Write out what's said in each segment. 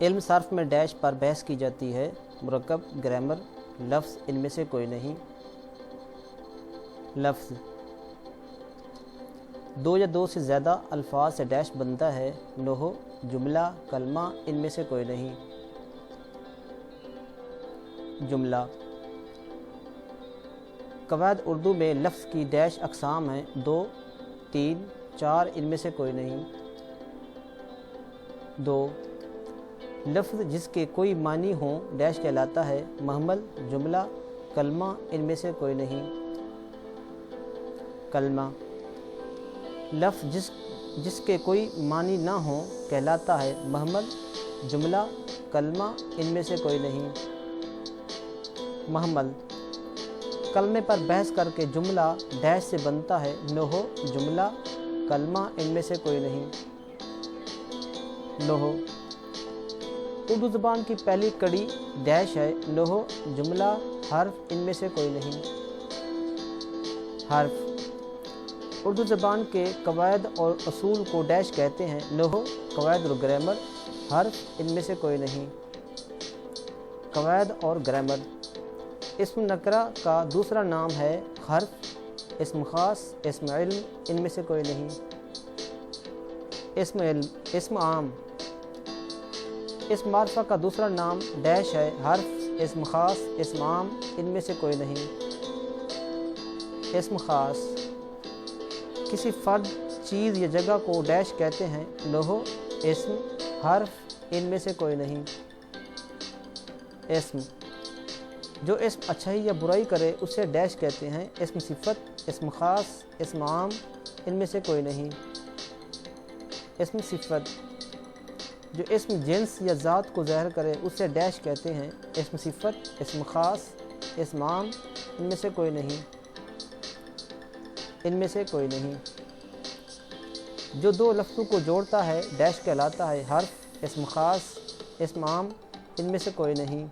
علم صرف میں ڈیش پر بحث کی جاتی ہے۔ مرکب، گرامر، لفظ ان میں سے کوئی نہیں۔ لفظ، دو یا دو سے زیادہ الفاظ سے ڈیش بنتا ہے۔ نحو، جملہ، کلمہ ان میں سے کوئی نہیں۔ جملہ، قواعد اردو میں لفظ کی ڈیش اقسام ہیں، 2، 3، 4 ان میں سے کوئی نہیں۔ 2، لفظ جس کے کوئی معنی ہوں ڈیش کہلاتا ہے۔ محمل، جملہ، کلمہ ان میں سے کوئی نہیں۔ کلمہ، لفظ جس کے کوئی معنی نہ ہوں کہلاتا ہے۔ محمل، جملہ، کلمہ ان میں سے کوئی نہیں۔ محمل، کلمے پر بحث کر کے جملہ ڈیش سے بنتا ہے۔ نحو، جملہ، کلمہ ان میں سے کوئی نہیں۔ نحو، اردو زبان کی پہلی کڑی ڈیش ہے۔ نحو، جملہ، حرف ان میں سے کوئی نہیں۔ حرف، اردو زبان کے قواعد اور اصول کو ڈیش کہتے ہیں۔ نحو، قواعد اور گرامر، حرف ان میں سے کوئی نہیں۔ قواعد اور گرامر، اسم نکرہ کا دوسرا نام ہے حرف، اسم خاص، اسم علم ان میں سے کوئی نہیں۔ اسم علم، اسم عام، اسم معرفہ کا دوسرا نام ڈیش ہے۔ حرف، اسم خاص، اسم عام ان میں سے کوئی نہیں۔ اسم خاص، کسی فرد، چیز یا جگہ کو ڈیش کہتے ہیں۔ نحو، اسم، حرف ان میں سے کوئی نہیں۔ اسم، جو اسم اچھائی یا برائی کرے اسے ڈیش کہتے ہیں۔ اسم صفت، اسم خاص، اسم عام ان میں سے کوئی نہیں۔ اسم صفت، جو اسم جنس یا ذات کو ظاہر کرے اسے ڈیش کہتے ہیں۔ اسم صفت، اسم خاص، اسم عام ان میں سے کوئی نہیں۔ ان میں سے کوئی نہیں، جو دو لفظوں کو جوڑتا ہے ڈیش کہلاتا ہے۔ حرف، اسم خاص، اسم عام ان میں سے کوئی نہیں۔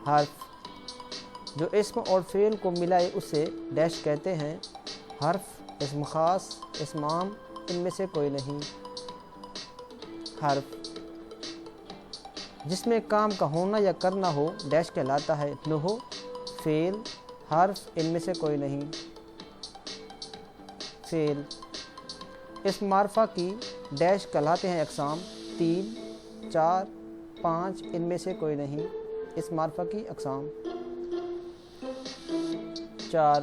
حرف، جو اسم اور فعل کو ملائے اسے ڈیش کہتے ہیں۔ حرف، اسم خاص، اسم عام ان میں سے کوئی نہیں۔ حرف، جس میں کام کا ہونا یا کرنا ہو ڈیش کہلاتا ہے۔ نحو، فعل، حرف ان میں سے کوئی نہیں۔ فعل، اسم معرفہ کی ڈیش کہلاتے ہیں اقسام۔ 3، 4، 5 ان میں سے کوئی نہیں۔ اسم معرفہ کی اقسام۔ 4،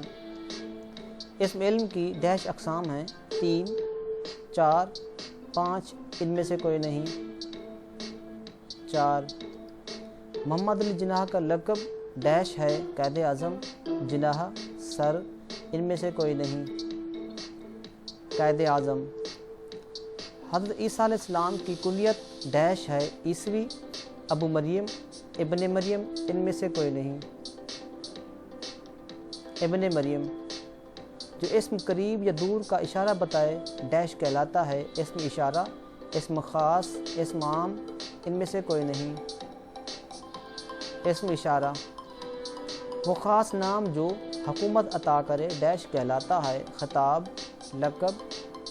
اسم علم کی ڈیش اقسام ہیں۔ 3، 4، 5 ان میں سے کوئی نہیں۔ 4، محمد علی جناح کا لقب ڈیش ہے۔ قائد اعظم، جناح، سر ان میں سے کوئی نہیں۔ قائد اعظم، حضرت عیسیٰ علیہ السلام کی کنیت ڈیش ہے۔ عیسوی، ابو مریم، ابن مریم ان میں سے کوئی نہیں۔ ابن مریم، جو اسم قریب یا دور کا اشارہ بتائے ڈیش کہلاتا ہے۔ اسم اشارہ، اسم خاص، اسم عام ان میں سے کوئی نہیں۔ اسم اشارہ، وہ خاص نام جو حکومت عطا کرے ڈیش کہلاتا ہے۔ خطاب، لقب،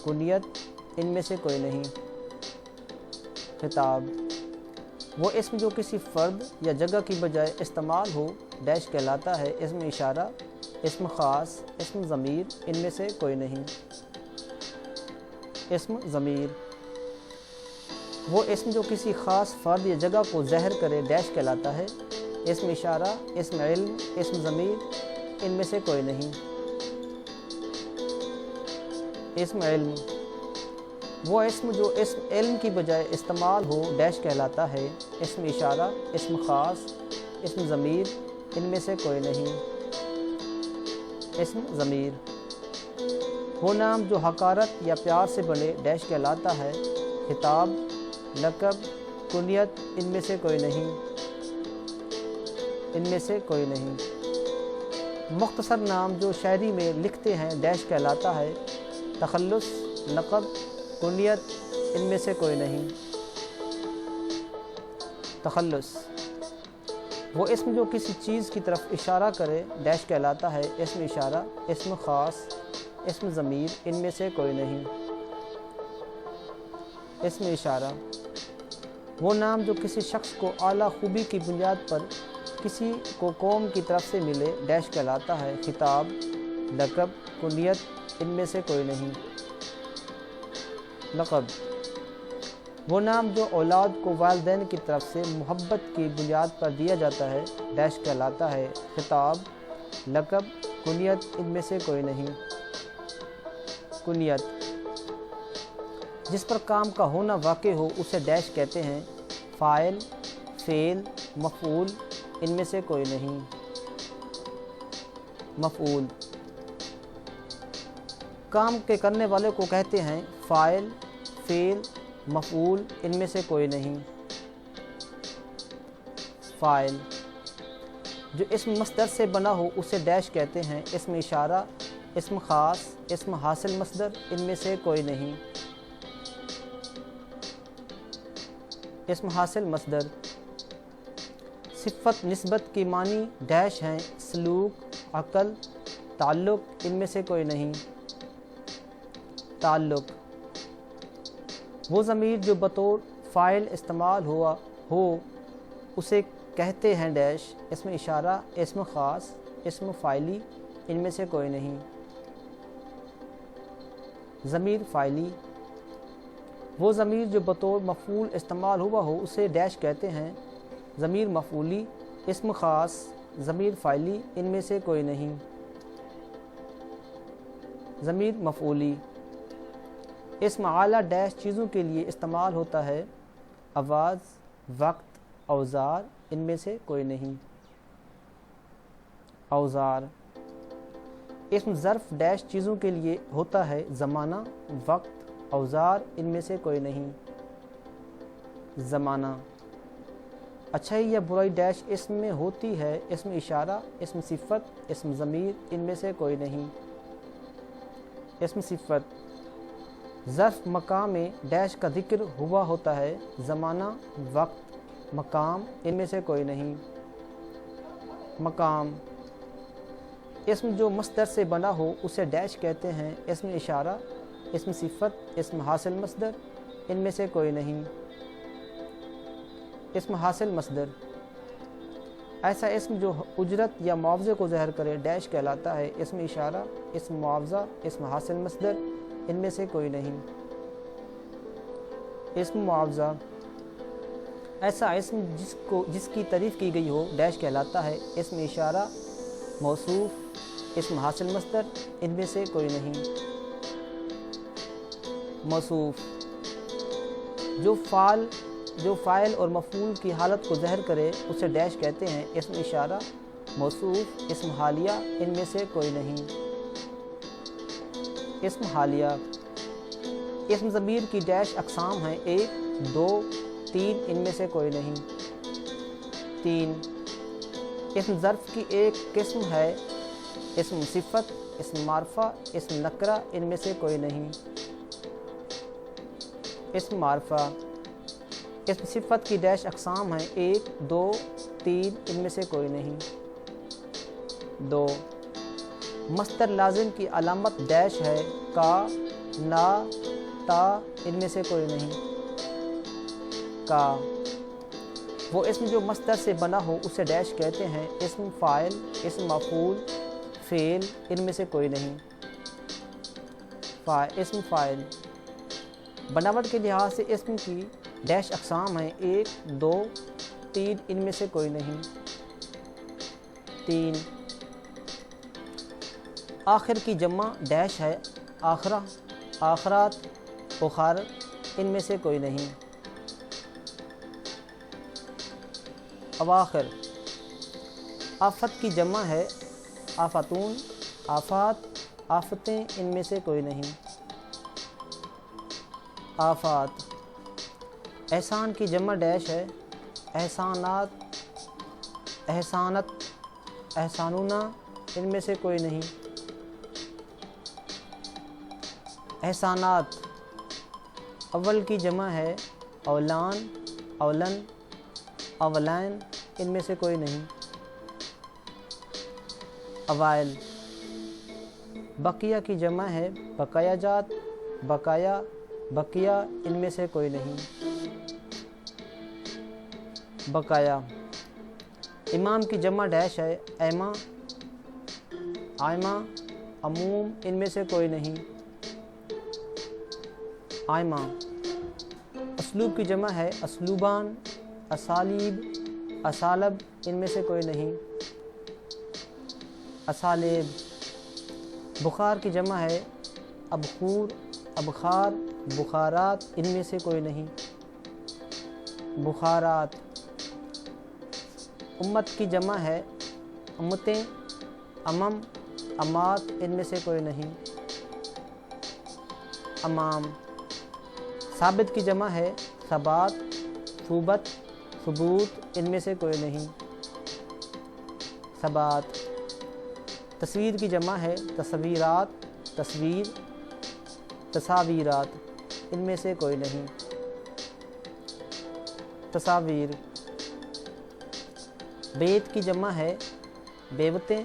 کنیت ان میں سے کوئی نہیں۔ خطاب، وہ اسم جو کسی فرد یا جگہ کی بجائے استعمال ہو ڈیش کہلاتا ہے۔ اسم اشارہ، اسم خاص، اسم ضمیر ان میں سے کوئی نہیں۔ اسم ضمیر، وہ اسم جو کسی خاص فرد یا جگہ کو ظاہر کرے ڈیش کہلاتا ہے۔ اسم اشارہ، اسم علم، اسم ضمیر ان میں سے کوئی نہیں۔ اسم علم، وہ اسم جو اسم علم کی بجائے استعمال ہو ڈیش کہلاتا ہے۔ اسم اشارہ، اسم خاص، اسم ضمیر ان میں سے کوئی نہیں۔ اسم ضمیر، وہ نام جو حقارت یا پیار سے بنے ڈیش کہلاتا ہے۔ خطاب، لقب، کنیت ان میں سے کوئی نہیں۔ ان میں سے کوئی نہیں، مختصر نام جو شاعری میں لکھتے ہیں ڈیش کہلاتا ہے۔ تخلص، لقب، کنیت ان میں سے کوئی نہیں۔ تخلص، وہ اسم جو کسی چیز کی طرف اشارہ کرے ڈیش کہلاتا ہے۔ اسم اشارہ، اسم خاص، اسم ضمیر ان میں سے کوئی نہیں۔ اسم اشارہ، وہ نام جو کسی شخص کو اعلیٰ خوبی کی بنیاد پر کسی کو قوم کی طرف سے ملے ڈیش کہلاتا ہے۔ خطاب، لقب، کنیت ان میں سے کوئی نہیں۔ لقب، وہ نام جو اولاد کو والدین کی طرف سے محبت کی بنیاد پر دیا جاتا ہے ڈیش کہلاتا ہے۔ خطاب، لقب، کنیت ان میں سے کوئی نہیں۔ کنیت، جس پر کام کا ہونا واقع ہو اسے ڈیش کہتے ہیں۔ فاعل، فعل، مفعول ان میں سے کوئی نہیں۔ مفعول، کام کے کرنے والے کو کہتے ہیں۔ فاعل، فعل، مفعول ان میں سے کوئی نہیں۔ فاعل، جو اسم مصدر سے بنا ہو اسے ڈیش کہتے ہیں۔ اسم اشارہ، اسم خاص، اسم حاصل مصدر ان میں سے کوئی نہیں۔ اسم حاصل مصدر، صفت نسبت کی معنی ڈیش ہیں۔ سلوک، عقل، تعلق ان میں سے کوئی نہیں۔ تعلق، وہ ضمیر جو بطور فاعل استعمال ہوا ہو اسے کہتے ہیں ڈیش۔ اسم اشارہ، اسم خاص، اسم فاعلی ان میں سے کوئی نہیں۔ ضمیر فاعلی، وہ ضمیر جو بطور مفعول استعمال ہوا ہو اسے ڈیش کہتے ہیں۔ ضمیر مفعولی، اسم خاص، ضمیر فاعلی ان میں سے کوئی نہیں۔ ضمیر مفعولی، اسم اعلیٰ ڈیش چیزوں کے لیے استعمال ہوتا ہے۔ آواز، وقت، اوزار ان میں سے کوئی نہیں۔ اوزار، اسم ظرف ڈیش چیزوں کے لیے ہوتا ہے۔ زمانہ، وقت، اوزار ان میں سے کوئی نہیں۔ زمانہ، اچھائی یا برائی ڈیش اسم میں ہوتی ہے۔ اسم اشارہ، اسم صفت، اسم ضمیر ان میں سے کوئی نہیں۔ اسم صفت، ظرف مقام میں ڈیش کا ذکر ہوا ہوتا ہے۔ زمانہ، وقت، مقام ان میں سے کوئی نہیں۔ مقام، اسم جو مصدر سے بنا ہو اسے ڈیش کہتے ہیں۔ اسم اشارہ، اسم صفت، اسم حاصل مصدر ان میں سے کوئی نہیں۔ اسم حاصل مصدر، ایسا اسم جو اجرت یا معاوضے کو ظاہر کرے ڈیش کہلاتا ہے۔ اسم اشارہ، اسم معاوضہ، اسم حاصل مصدر ان میں سے کوئی نہیں۔ اسم معاوضہ، ایسا اسم جس کی تعریف کی گئی ہو ڈیش کہلاتا ہے۔ اسم اشارہ، موصوف، اسم حاصل مصدر ان میں سے کوئی نہیں۔ موصوف، جو فاعل اور مفعول کی حالت کو ظاہر کرے اسے ڈیش کہتے ہیں۔ اسم اشارہ، موصوف، اسم حالیہ ان میں سے کوئی نہیں۔ اسم حالیہ، اسم ضمیر کی ڈیش اقسام ہیں۔ 1، 2، 3 ان میں سے کوئی نہیں۔ 3، اسم ظرف کی ایک قسم ہے۔ اسم صفت، اسم معرفہ، اسم نکرہ ان میں سے کوئی نہیں۔ اسم معرفہ، اسم صفت کی ڈیش اقسام ہیں۔ 1، 2، 3 ان میں سے کوئی نہیں۔ 2، مصدر لازم کی علامت ڈیش ہے۔ کا، نا، تا ان میں سے کوئی نہیں۔ کا، وہ اسم جو مصدر سے بنا ہو اسے ڈیش کہتے ہیں۔ اسم فاعل، اسم مفعول، فعل ان میں سے کوئی نہیں۔ اسم فاعل، بناوٹ کے لحاظ سے اسم کی ڈیش اقسام ہیں۔ 1، 2، 3 ان میں سے کوئی نہیں۔ 3، آخر کی جمع ڈیش ہے۔ آخرہ، آخرات، اخر ان میں سے کوئی نہیں۔ اواخر، آفت کی جمع ہے۔ آفاتون، آفات، آفتیں ان میں سے کوئی نہیں۔ آفات، احسان کی جمع ڈیش ہے۔ احسانات، احسانت، احسانونا ان میں سے کوئی نہیں۔ احسانات، اول کی جمع ہے۔ اولان، اولن، اولین ان میں سے کوئی نہیں۔ اوائل، بقیہ کی جمع ہے۔ بقایا جات، بقایا، بقیہ ان میں سے کوئی نہیں۔ بقایا۔ امام کی جمع ڈیش ہے ایما، آئمہ، عموم، ان میں سے کوئی نہیں۔ آئمہ۔ اسلوب کی جمع ہے اسلوبان، اسالیب، اسالب، ان میں سے کوئی نہیں۔ اسالیب۔ بخار کی جمع ہے ابخور، ابخار، بخارات، ان میں سے کوئی نہیں۔ بخارات۔ امت کی جمع ہے امتیں، امم، امات، ان میں سے کوئی نہیں۔ امام۔ ثابت کی جمع ہے ثبات، ثوبت، ثبوت، ان میں سے کوئی نہیں۔ ثبات۔ تصویر کی جمع ہے تصویرات، تصویر، تصاویرات، ان میں سے کوئی نہیں۔ تصاویر۔ بیت کی جمع ہے بیوتیں،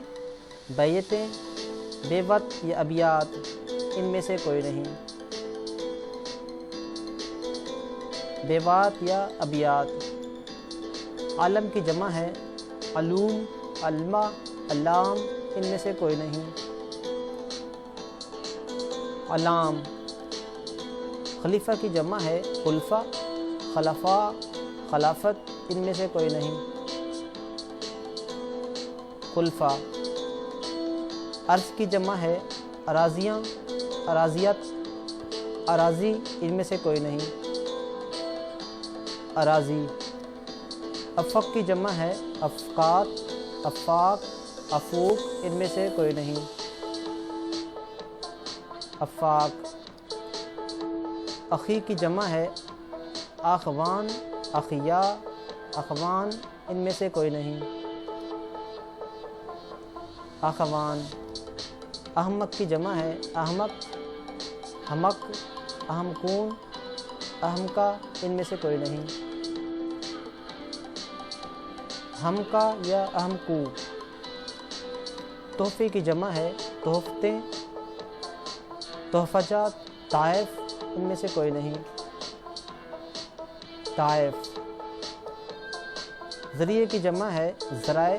بیتیں، بیوت یا ابیات، ان میں سے کوئی نہیں۔ بیوات یا ابیات۔ عالم کی جمع ہے علوم، علمہ، علام، ان میں سے کوئی نہیں۔ علام۔ خلیفہ کی جمع ہے خلفہ، خلفاء، خلافت، ان میں سے کوئی نہیں۔ خلفاء۔ عرض کی جمع ہے اراضیاں، اراضیت، اراضی، ان میں سے کوئی نہیں۔ اراضی۔ افق کی جمع ہے افقات، افاق، افوق، ان میں سے کوئی نہیں۔ افاق۔ اخی کی جمع ہے اخوان، اخیا، اخوان، ان میں سے کوئی نہیں۔ اخوان۔ احمق کی جمع ہے احمق، حمق، احمقون، احمقہ، ان میں سے کوئی نہیں۔ حمقہ یا احمقو۔ تحفے کی جمع ہے تحفتیں، تحفجات، تحائف، ان میں سے کوئی نہیں۔ تحائف۔ ذریعے کی جمع ہے ذرائع،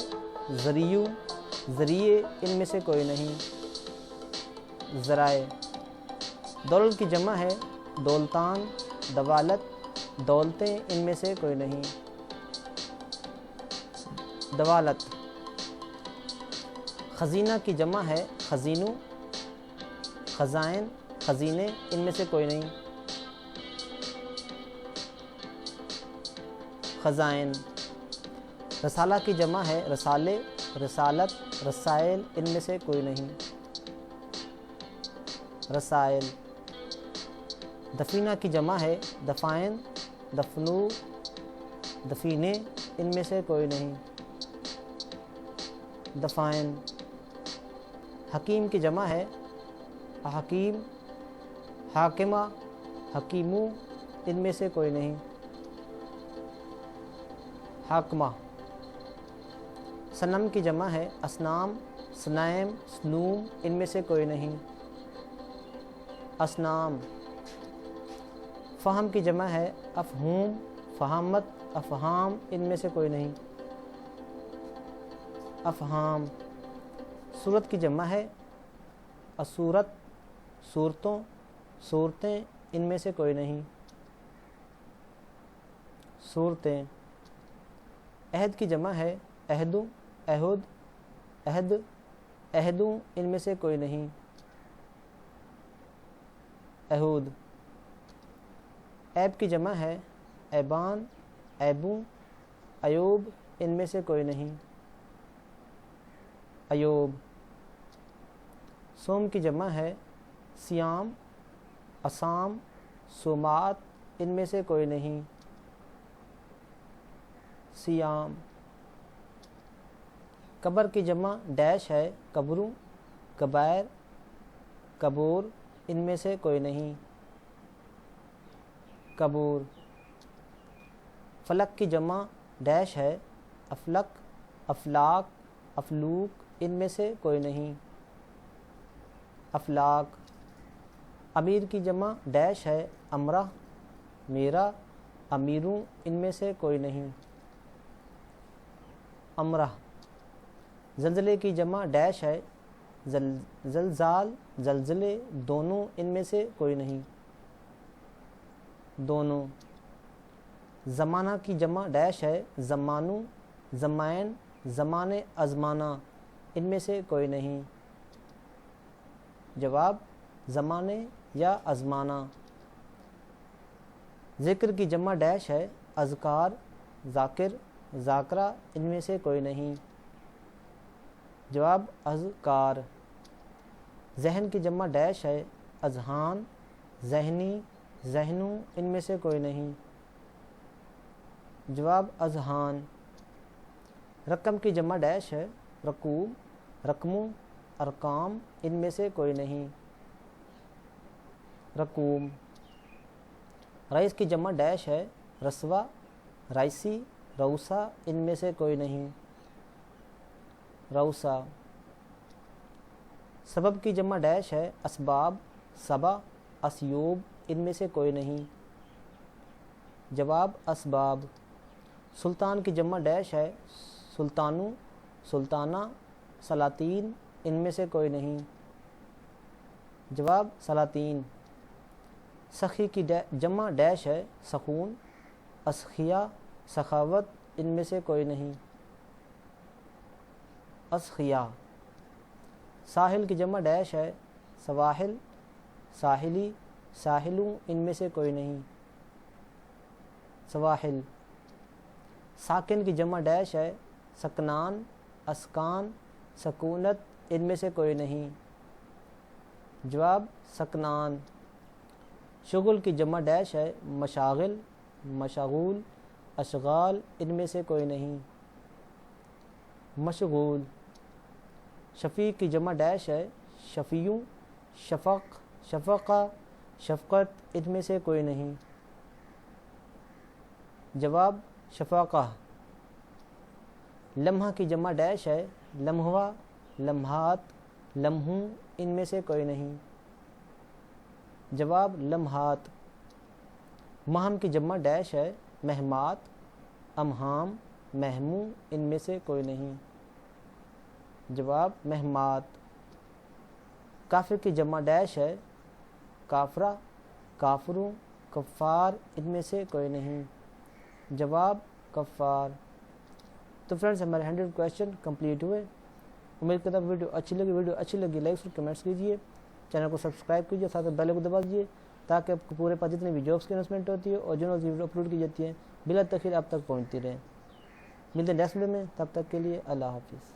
ذریعو، ذریعے، ان میں سے کوئی نہیں۔ ذرائع۔ دولت کی جمع ہے دولتان، دوالت، دولتیں، ان میں سے کوئی نہیں۔ دوالت۔ خزینہ کی جمع ہے خزینو، خزائن، خزینے، ان میں سے کوئی نہیں۔ خزائن۔ رسالہ کی جمع ہے رسالے، رسالت، رسائل، ان میں سے کوئی نہیں۔ رسائل۔ دفینہ کی جمع ہے دفائن، دفنو، دفینے، ان میں سے کوئی نہیں۔ دفائن۔ حکیم کی جمع ہے حکیم، حاکمہ، حکیمو، ان میں سے کوئی نہیں۔ حاکمہ۔ صنم کی جمع ہے اصنام، صنائم، صنوم، ان میں سے کوئی نہیں۔ اصنام۔ فہم کی جمع ہے افہوم، فہامت، افہام، ان میں سے کوئی نہیں۔ افہام۔ صورت کی جمع ہے اصورت، صورتوں، صورتیں، ان میں سے کوئی نہیں۔ صورتیں۔ عہد کی جمع ہے عہدو، عہد، عہد، عہدوں، ان میں سے کوئی نہیں۔ عہود۔ عیب کی جمع ہے عیبان، عیبوں، ایوب، ان میں سے کوئی نہیں۔ ایوب۔ صوم کی جمع ہے صیام، اسام، صومات، ان میں سے کوئی نہیں۔ صیام۔ قبر کی جمع ڈیش ہے قبروں، کبائر، قبور، ان میں سے کوئی نہیں۔ قبور۔ فلک کی جمع ڈیش ہے افلک، افلاک، افلوک، ان میں سے کوئی نہیں۔ افلاک۔ امیر کی جمع ڈیش ہے امرہ، میرا، امیروں، ان میں سے کوئی نہیں۔ امرہ، زلزلے کی جمع ڈیش ہے، زلزال، زلزلے، دونوں، ان میں سے کوئی نہیں، دونوں۔ زمانہ کی جمع ڈیش ہے، زمانو، زمائن، زمانے، ازمانہ، ان میں سے کوئی نہیں، جواب زمانے یا ازمانہ۔ ذکر کی جمع ڈیش ہے، اذکار، ذاکر، ذاکرہ، ان میں سے کوئی نہیں، جواب اذکار۔ ذہن کی جمع ڈیش ہے، اذہان، ذہنی، ذہنو، ان میں سے کوئی نہیں، جواب اذہان۔ رقم کی جمع ڈیش ہے، رقوم، رقمو، ارقام، ان میں سے کوئی نہیں، رقوم۔ رئیس کی جمع ڈیش ہے، رسوا، رئیسی، روسا، ان میں سے کوئی نہیں، روسا۔ سبب کی جمع ڈیش ہے، اسباب، سبا، اسیوب، ان میں سے کوئی نہیں، جواب اسباب۔ سلطان کی جمع ڈیش ہے، سلطانو، سلطانہ، سلاطین، ان میں سے کوئی نہیں، جواب سلاطین۔ سخی کی جمع ڈیش ہے، سخون، اسخیا، سخاوت، ان میں سے کوئی نہیں، اسخیا۔ ساحل کی جمع ڈیش ہے، سواحل، ساحلی، ساحلوں، ان میں سے کوئی نہیں، سواحل۔ ساکن کی جمع ڈیش ہے، سکنان، اسکان، سکونت، ان میں سے کوئی نہیں، جواب سکنان۔ شغل کی جمع ڈیش ہے، مشاغل، مشغول، اشغال، ان میں سے کوئی نہیں، مشغول۔ شفیق کی جمع ڈیش ہے، شفیع، شفق، شفقہ، شفقت، ان میں سے کوئی نہیں، جواب شفقہ۔ لمحہ کی جمع ڈیش ہے، لمحہ، لمحات، لمحوں، ان میں سے کوئی نہیں، جواب لمحات۔ مہم کی جمع ڈیش ہے، مہمات، امہام، مہموں، ان میں سے کوئی نہیں، جواب مہمات۔ کافر کی جمع ڈیش ہے، کافرہ، کافروں، کفار، ان میں سے کوئی نہیں، جواب کفار۔ تو فرینڈز ہمارے 100 کویشچن کمپلیٹ ہوئے۔ امید کرتا ہوں ویڈیو اچھی لگی لائکس اور کمنٹس کیجیے، چینل کو سبسکرائب کیجیے، ساتھ بیل کو دبا دیجیے تاکہ آپ کو پورے پاس جتنے بھی جابس کی اناؤنسمنٹ ہوتی ہے اور جو ویڈیو اپلوڈ کی جاتی ہیں بلا تاخیر آپ تک پہنچتی رہیں۔ ملتے ہیں نیکسٹ ویڈیو میں، تب تک کے لیے اللہ حافظ۔